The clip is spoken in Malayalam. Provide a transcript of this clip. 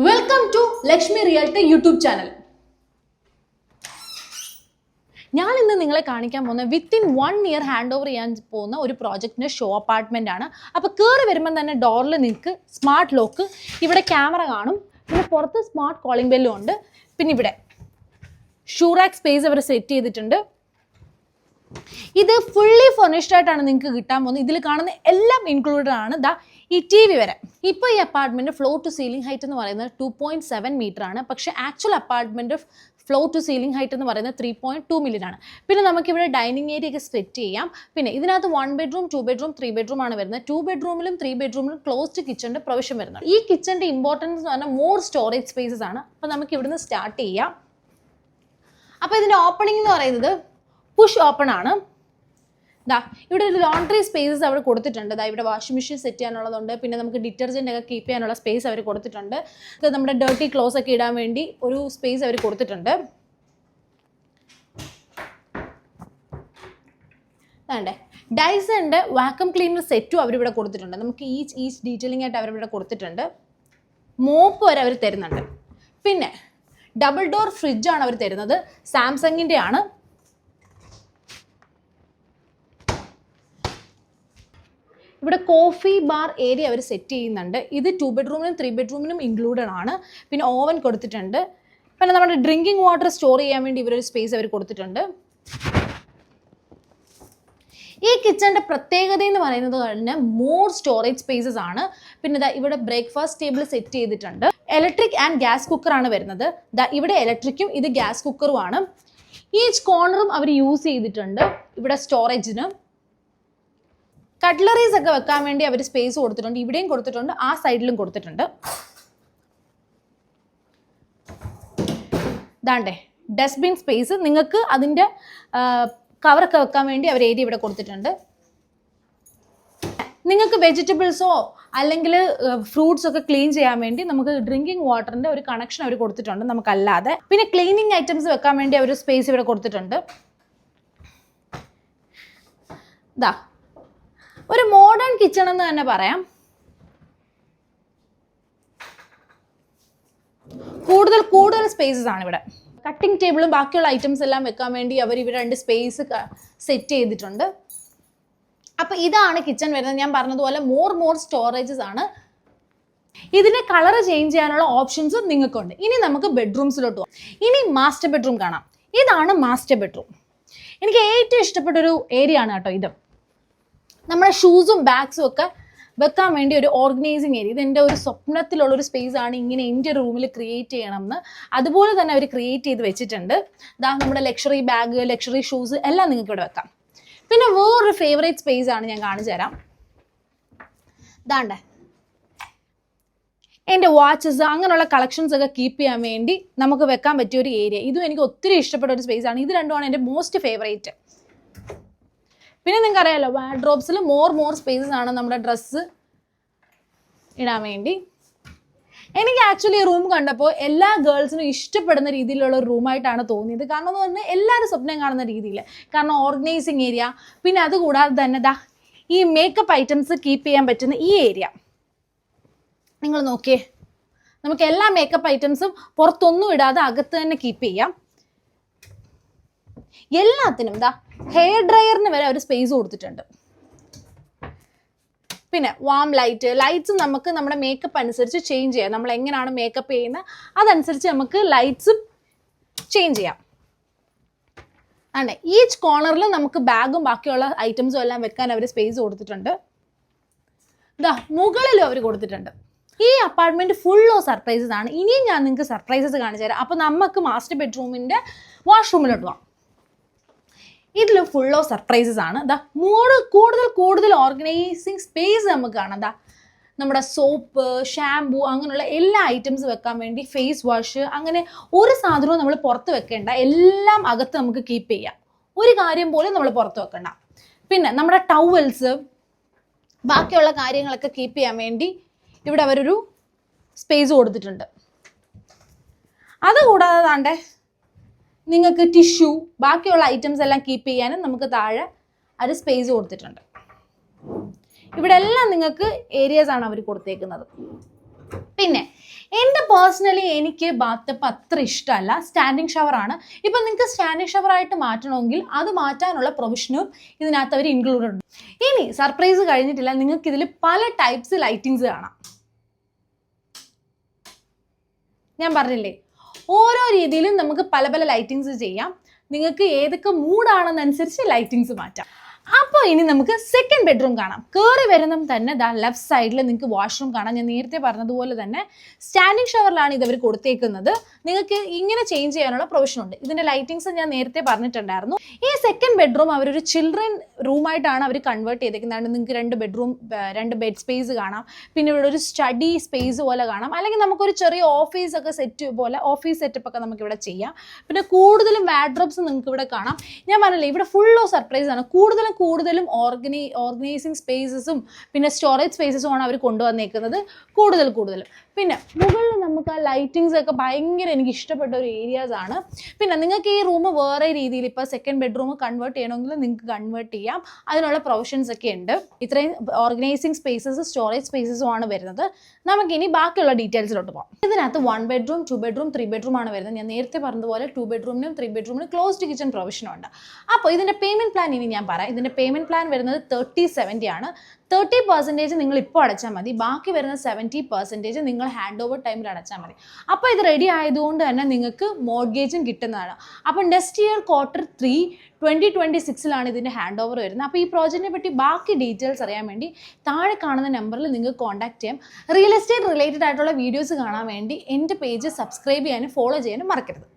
Welcome to Lakshmi realty YouTube channel. ഞാൻ ഇന്ന് നിങ്ങളെ കാണിക്കാൻ പോകുന്ന വിത്തിൻ 1 ഇയർ ഹാൻഡ് ഓവർ ചെയ്യാൻ പോകുന്ന ഒരു പ്രോജക്റ്റിൻ്റെ ഷോ അപ്പാർട്ട്മെൻ്റ് ആണ്. അപ്പോൾ കയറി വരുമ്പോൾ തന്നെ ഡോറിൽ നിങ്ങൾക്ക് സ്മാർട്ട് ലോക്ക്, ഇവിടെ ക്യാമറ കാണും, പിന്നെ പുറത്ത് സ്മാർട്ട് കോളിംഗ് ബെല്ലും ഉണ്ട്. പിന്നെ ഇവിടെ ഷൂറാക്ക് സ്പേസ് അവർ സെറ്റ് ചെയ്തിട്ടുണ്ട്. ഇത് ഫുള്ളി ഫർണിഷ്ഡ് ആയിട്ടാണ് നിങ്ങൾക്ക് കിട്ടാൻ പോകുന്നത്. ഇതിൽ കാണുന്ന എല്ലാം ഇൻക്ലൂഡഡ് ആണ്. ഈ ടി വി വരെ. ഇപ്പോൾ ഈ apartment floor to ceiling height എന്ന് പറയുന്നത് 2.7 മീറ്റർ ആണ്. പക്ഷേ actual apartment floor to ceiling height എന്ന് പറയുന്നത് 3.2 മില്യൺ ആണ്. പിന്നെ നമുക്കിവിടെ ഡൈനിങ് ഏരിയ ഒക്കെ സെറ്റ് ചെയ്യാം. പിന്നെ ഇതിനകത്ത് 1 ബെഡ്റൂം 2 ബെഡ്റൂം 3 ബെഡ്റൂം ആണ് വരുന്നത്. 2 ബെഡ്റൂമിലും 3 ബെഡ്റൂമിലും ക്ലോസ്ഡ് കിച്ചണിൻ്റെ പ്രൊവിഷൻ വരുന്നുണ്ട്. ഈ കിച്ചണിൻ്റെ ഇമ്പോർട്ടൻസ് എന്ന് പറഞ്ഞാൽ മോർ സ്റ്റോറേജ് സ്പേസസ് ആണ്. അപ്പോൾ നമുക്ക് ഇവിടുന്ന് സ്റ്റാർട്ട് ചെയ്യാം. അപ്പോൾ ഇതിൻ്റെ ഓപ്പണിംഗ് എന്ന് പറയുന്നത് പുഷ് ഓപ്പൺ ആണ്. ഇവിടെ ഒരു ലോണ്ടറി സ്പേസസ് അവർ കൊടുത്തിട്ടുണ്ട്. ഇവിടെ വാഷിംഗ് മെഷീൻ സെറ്റ് ചെയ്യാനുള്ളതുണ്ട്. പിന്നെ നമുക്ക് ഡിറ്റർജൻ്റ് ഒക്കെ കീപ്പ് ചെയ്യാനുള്ള സ്പേസ് അവർ കൊടുത്തിട്ടുണ്ട്. ഇത് നമ്മുടെ ഡേർട്ടി ക്ലോസ് ഒക്കെ ഇടാൻ വേണ്ടി ഒരു സ്പേസ് അവർ കൊടുത്തിട്ടുണ്ട്. വേണ്ടേ ഡൈസൻ്റെ വാക്യൂം ക്ലീനർ സെറ്റും അവരിവിടെ കൊടുത്തിട്ടുണ്ട്. നമുക്ക് ഈച്ച് ഡീറ്റെയിലിംഗ് ആയിട്ട് അവരിവിടെ കൊടുത്തിട്ടുണ്ട്. മോപ്പ് വരെ അവർ തരുന്നുണ്ട്. പിന്നെ ഡബിൾ ഡോർ ഫ്രിഡ്ജാണ് അവർ തരുന്നത്. സാംസങ്ങിൻ്റെ ആണ്. ഇവിടെ കോഫി ബാർ ഏരിയ അവർ സെറ്റ് ചെയ്യുന്നുണ്ട്. ഇത് 2 ബെഡ്റൂമിനും 3 ബെഡ്റൂമിനും ഇൻക്ലൂഡഡ് ആണ്. പിന്നെ ഓവൻ കൊടുത്തിട്ടുണ്ട്. പിന്നെ നമ്മുടെ ഡ്രിങ്കിങ് വാട്ടർ സ്റ്റോർ ചെയ്യാൻ വേണ്ടി ഇവരൊരു സ്പേസ് അവർ കൊടുത്തിട്ടുണ്ട്. ഈ കിച്ചണിൻ്റെ പ്രത്യേകത എന്ന് പറയുന്നത് തന്നെ മോർ സ്റ്റോറേജ് സ്പേസസ് ആണ്. പിന്നെ ഇവിടെ ബ്രേക്ക്ഫാസ്റ്റ് ടേബിൾ സെറ്റ് ചെയ്തിട്ടുണ്ട്. ഇലക്ട്രിക് ആൻഡ് ഗ്യാസ് കുക്കറാണ് വരുന്നത്. ഇവിടെ ഇലക്ട്രിക്കും ഇത് ഗ്യാസ് കുക്കറുമാണ്. ഈച്ച് കോർണറും അവർ യൂസ് ചെയ്തിട്ടുണ്ട്. ഇവിടെ സ്റ്റോറേജിന് കട്ട്ലറീസ് ഒക്കെ വെക്കാൻ വേണ്ടി അവർ സ്പേസ് കൊടുത്തിട്ടുണ്ട്. ഇവിടെയും കൊടുത്തിട്ടുണ്ട്, ആ സൈഡിലും കൊടുത്തിട്ടുണ്ട്. ഇതാണ്ടേ ഡസ്റ്റ്ബിൻ സ്പേസ്. നിങ്ങൾക്ക് അതിൻ്റെ കവറൊക്കെ വെക്കാൻ വേണ്ടി അവർ ഏരിയ ഇവിടെ കൊടുത്തിട്ടുണ്ട്. നിങ്ങൾക്ക് വെജിറ്റബിൾസോ അല്ലെങ്കിൽ ഫ്രൂട്ട്സ് ഒക്കെ ക്ലീൻ ചെയ്യാൻ വേണ്ടി നമുക്ക് ഡ്രിങ്കിങ് വാട്ടറിൻ്റെ ഒരു കണക്ഷൻ അവർ കൊടുത്തിട്ടുണ്ട് നമുക്കല്ലാതെ. പിന്നെ ക്ലീനിങ് ഐറ്റംസ് വെക്കാൻ വേണ്ടി അവർ സ്പേസ് ഇവിടെ കൊടുത്തിട്ടുണ്ട്. ഒരു മോഡേൺ കിച്ചൺ എന്ന് തന്നെ പറയാം. കൂടുതൽ സ്പേസസ് ആണ് ഇവിടെ. കട്ടിംഗ് ടേബിളും ബാക്കിയുള്ള ഐറ്റംസ് എല്ലാം വെക്കാൻ വേണ്ടി അവർ ഇവിടെ 2 സ്പേസ് സെറ്റ് ചെയ്തിട്ടുണ്ട്. അപ്പോൾ ഇതാണ് കിച്ചൺ വരുന്നത്. ഞാൻ പറഞ്ഞതുപോലെ മോർ സ്റ്റോറേജസ് ആണ്. ഇതിന്റെ കളർ ചേഞ്ച് ചെയ്യാനുള്ള ഓപ്ഷൻസും നിങ്ങൾക്കുണ്ട്. ഇനി നമുക്ക് ബെഡ്റൂംസിലോട്ട് പോകാം. ഇനി മാസ്റ്റർ ബെഡ്റൂം കാണാം. ഇതാണ് മാസ്റ്റർ ബെഡ്റൂം. എനിക്ക് ഏറ്റവും ഇഷ്ടപ്പെട്ടൊരു ഏരിയ ആണ് കേട്ടോ ഇത്. നമ്മുടെ ഷൂസും ബാഗ്സും ഒക്കെ വെക്കാൻ വേണ്ടി ഒരു ഓർഗനൈസിങ് ഏരിയ. ഇതെൻ്റെ ഒരു സ്വപ്നത്തിലുള്ളൊരു സ്പേസ് ആണ്. ഇങ്ങനെ എൻ്റെ റൂമിൽ ക്രിയേറ്റ് ചെയ്യണമെന്ന്. അതുപോലെ തന്നെ അവർ ക്രിയേറ്റ് ചെയ്ത് വെച്ചിട്ടുണ്ട്. നമ്മുടെ ലക്ഷറി ബാഗ്, ലക്ഷറി ഷൂസ് എല്ലാം നിങ്ങൾക്ക് ഇവിടെ വെക്കാം. പിന്നെ വേറൊരു ഫേവറേറ്റ് സ്പേസ് ആണ്, ഞാൻ കാണിച്ചു തരാം. ഇതാണ്ടേ എൻ്റെ വാച്ചസ് അങ്ങനെയുള്ള കളക്ഷൻസ് ഒക്കെ കീപ്പ് ചെയ്യാൻ വേണ്ടി നമുക്ക് വെക്കാൻ പറ്റിയ ഒരു ഏരിയ. ഇതും എനിക്ക് ഒത്തിരി ഇഷ്ടപ്പെട്ട ഒരു സ്പേസ് ആണ്. ഇത് രണ്ടുമാണ് എൻ്റെ മോസ്റ്റ് ഫേവറേറ്റ്. പിന്നെ നിങ്ങൾക്ക് അറിയാമല്ലോ, വാർഡ്രോബ്സിൽ മോർ സ്പേസസ് ആണ് നമ്മുടെ ഡ്രസ്സ് ഇടാൻ വേണ്ടി. എനിക്ക് ആക്ച്വലി ഈ റൂം കണ്ടപ്പോൾ എല്ലാ ഗേൾസിനും ഇഷ്ടപ്പെടുന്ന രീതിയിലുള്ള ഒരു റൂമായിട്ടാണ് തോന്നിയത്. കാരണം എന്ന് പറഞ്ഞാൽ എല്ലാവരും സ്വപ്നം കാണുന്ന രീതിയിൽ. കാരണം ഓർഗനൈസിങ് ഏരിയ, പിന്നെ അതുകൂടാതെ തന്നെ ഈ മേക്കപ്പ് ഐറ്റംസ് കീപ്പ് ചെയ്യാൻ പറ്റുന്ന ഈ ഏരിയ നിങ്ങൾ നോക്കിയേ. നമുക്ക് എല്ലാ മേക്കപ്പ് ഐറ്റംസും പുറത്തൊന്നും ഇടാതെ അകത്ത് തന്നെ കീപ്പ് ചെയ്യാം. എല്ലാത്തിനും ഹെയർ ഡ്രയറിന് വരെ അവർ സ്പേസ് കൊടുത്തിട്ടുണ്ട്. പിന്നെ വാം ലൈറ്റ്സ് നമുക്ക് നമ്മുടെ മേക്കപ്പ് അനുസരിച്ച് ചേഞ്ച് ചെയ്യാം. നമ്മൾ എങ്ങനെയാണ് മേക്കപ്പ് ചെയ്യുന്നത് അതനുസരിച്ച് നമുക്ക് ലൈറ്റ്സും ചേഞ്ച് ചെയ്യാം. ആണ് ഈച്ച് കോർണറിൽ നമുക്ക് ബാഗും ബാക്കിയുള്ള ഐറ്റംസും എല്ലാം വെക്കാൻ അവർ സ്പേസ് കൊടുത്തിട്ടുണ്ട്. മുകളിലും അവർ കൊടുത്തിട്ടുണ്ട്. ഈ അപ്പാർട്ട്മെന്റ് ഫുൾ ഓഫ് സർപ്രൈസസ് ആണ്. ഇനിയും ഞാൻ നിങ്ങൾക്ക് സർപ്രൈസസ് കാണിച്ചു തരാം. അപ്പോൾ നമുക്ക് മാസ്റ്റർ ബെഡ്റൂമിൻ്റെ വാഷ്റൂമിലോട്ട് പോകാം. ഇതിൽ ഫുൾ ഓഫ് സർപ്രൈസസ് ആണ്. കൂടുതൽ ഓർഗനൈസിങ് സ്പേസ് നമുക്ക് കാണാം. നമ്മുടെ സോപ്പ്, ഷാംപൂ അങ്ങനെയുള്ള എല്ലാ ഐറ്റംസ് വെക്കാൻ വേണ്ടി, ഫേസ് വാഷ്, അങ്ങനെ ഒരു സാധനവും നമ്മൾ പുറത്ത് വെക്കേണ്ട. എല്ലാം അകത്ത് നമുക്ക് കീപ്പ് ചെയ്യാം. ഒരു കാര്യം പോലും നമ്മൾ പുറത്ത് വെക്കണ്ട. പിന്നെ നമ്മുടെ ടവൽസ്, ബാക്കിയുള്ള കാര്യങ്ങളൊക്കെ കീപ്പ് ചെയ്യാൻ വേണ്ടി ഇവിടെ അവരൊരു സ്പേസ് കൊടുത്തിട്ടുണ്ട്. അതുകൂടാതെ നിങ്ങൾക്ക് ടിഷ്യൂ, ബാക്കിയുള്ള ഐറ്റംസ് എല്ലാം കീപ്പ് ചെയ്യാനും നമുക്ക് താഴെ ഒരു സ്പേസ് കൊടുത്തിട്ടുണ്ട്. ഇവിടെ എല്ലാം നിങ്ങൾക്ക് ഏരിയാസ് ആണ് അവർ കൊടുത്തേക്കുന്നത്. പിന്നെ എൻ്റെ പേഴ്സണലി എനിക്ക് ബാത്ത് അത്ര ഇഷ്ടമല്ല, സ്റ്റാൻഡിങ് ഷവറാണ്. ഇപ്പം നിങ്ങൾക്ക് സ്റ്റാൻഡിങ് ഷവറായിട്ട് മാറ്റണമെങ്കിൽ അത് മാറ്റാനുള്ള പ്രൊവിഷനും ഇതിനകത്ത് അവർ ഇൻക്ലൂഡഡ് ഉണ്ട്. ഇനി സർപ്രൈസ് കഴിഞ്ഞിട്ടില്ല, നിങ്ങൾക്ക് ഇതിൽ പല ടൈപ്സ് ലൈറ്റിങ്സ് കാണാം. ഞാൻ പറഞ്ഞില്ലേ, ഓരോ രീതിയിലും നമുക്ക് പല പല ലൈറ്റിങ്സ് ചെയ്യാം. നിങ്ങൾക്ക് ഏതൊക്കെ മൂഡാണെന്നനുസരിച്ച് ലൈറ്റിങ്സ് മാറ്റാം. അപ്പോൾ ഇനി നമുക്ക് സെക്കൻഡ് ബെഡ്റൂം കാണാം. കയറി വരുന്നതും തന്നെ ലെഫ്റ്റ് സൈഡിൽ നിങ്ങൾക്ക് വാഷ്റൂം കാണാം. ഞാൻ നേരത്തെ പറഞ്ഞതുപോലെ തന്നെ സ്റ്റാൻഡിങ് ഷവറിലാണ് ഇതവർ കൊടുത്തേക്കുന്നത്. നിങ്ങൾക്ക് ഇങ്ങനെ ചേഞ്ച് ചെയ്യാനുള്ള പ്രൊവിഷൻ ഉണ്ട്. ഇതിൻ്റെ ലൈറ്റിങ്സ് ഞാൻ നേരത്തെ പറഞ്ഞിട്ടുണ്ടായിരുന്നു. ഈ സെക്കൻഡ് ബെഡ്റൂം അവരൊരു ചിൽഡ്രൻ റൂമായിട്ടാണ് അവർ കൺവേർട്ട് ചെയ്തേക്കുന്നത്. നിങ്ങൾക്ക് 2 ബെഡ് സ്പേസ് കാണാം, പിന്നെ ഇവിടെ ഒരു സ്റ്റഡി സ്പേസ് പോലെ കാണാം, അല്ലെങ്കിൽ നമുക്കൊരു ചെറിയ ഓഫീസൊക്കെ സെറ്റ് പോലെ ഓഫീസ് സെറ്റപ്പ് ഒക്കെ നമുക്കിവിടെ ചെയ്യാം. പിന്നെ കൂടുതലും വാർഡ്രോബ്സ് നിങ്ങൾക്ക് ഇവിടെ കാണാം. ഞാൻ പറഞ്ഞില്ലേ, ഇവിടെ ഫുള്ളോ സർപ്രൈസ് ആണ്. കൂടുതലും ഓർഗനൈസിങ് സ്പേസസും പിന്നെ സ്റ്റോറേജ് സ്പേസസും ആണ് അവർ കൊണ്ടുവന്നേക്കുന്നത് കൂടുതലും. പിന്നെ മുകളിൽ നമുക്ക് ആ ലൈറ്റിങ്സ് ഒക്കെ ഭയങ്കര എനിക്ക് ഇഷ്ടപ്പെട്ട ഒരു ഏരിയാസ് ആണ്. പിന്നെ നിങ്ങൾക്ക് ഈ റൂം വേറെ രീതിയിൽ ഇപ്പോൾ സെക്കൻഡ് ബെഡ്റൂം കൺവേർട്ട് ചെയ്യണമെങ്കിൽ നിങ്ങൾക്ക് കൺവേർട്ട് ചെയ്യാം. അതിനുള്ള പ്രൊവിഷൻസ് ഒക്കെ ഉണ്ട്. ഇത്രയും ഓർഗനൈസിങ് സ്പേസസ്, സ്റ്റോറേജ് സ്പേസസും ആണ് വരുന്നത്. നമുക്കിനി ബാക്കിയുള്ള ഡീറ്റെയിൽസിലോട്ട് പോകാം. ഇതിനകത്ത് 1 ബെഡ്റൂം, 2 ബെഡ്റൂം, 3 ബെഡ്റൂം ആണ് വരുന്നത്. ഞാൻ നേരത്തെ പറഞ്ഞതുപോലെ 2 ബെഡ്റൂമിനും 3 ബെഡ്റൂമിനും ക്ലോസ്ഡ് കിച്ചൺ പ്രൊവിഷനും ഉണ്ട്. അപ്പോൾ ഇതിൻ്റെ പേയ്മെൻറ്റ് പ്ലാൻ ഇനി ഞാൻ പറയാം. ഇതിൻ്റെ പേയ്മെൻറ്റ് പ്ലാൻ വരുന്നത് 30/70 ആണ്. 30% നിങ്ങൾ ഇപ്പോൾ അടച്ചാൽ മതി, ബാക്കി വരുന്ന 70% നിങ്ങൾ ഹാൻഡ് ഓവർ ടൈമിൽ അടച്ചാൽ മതി. അപ്പോൾ ഇത് റെഡി ആയതുകൊണ്ട് തന്നെ നിങ്ങൾക്ക് മോർഗേജും കിട്ടുന്നതാണ്. അപ്പോൾ നെക്സ്റ്റ് ഇയർ Q3 2026 ഇതിൻ്റെ ഹാൻഡ് ഓവർ വരുന്നത്. അപ്പോൾ ഈ പ്രോജക്റ്റിനെ പറ്റി ബാക്കി ഡീറ്റെയിൽസ് അറിയാൻ വേണ്ടി താഴെ കാണുന്ന നമ്പറിൽ നിങ്ങൾക്ക് കോൺടാക്ട് ചെയ്യാം. റിയൽ എസ്റ്റേറ്റ് റിലേറ്റഡ് ആയിട്ടുള്ള വീഡിയോസ് കാണാൻ വേണ്ടി എൻ്റെ പേജ് സബ്സ്ക്രൈബ് ചെയ്യാനും ഫോളോ ചെയ്യാനും മറക്കരുത്.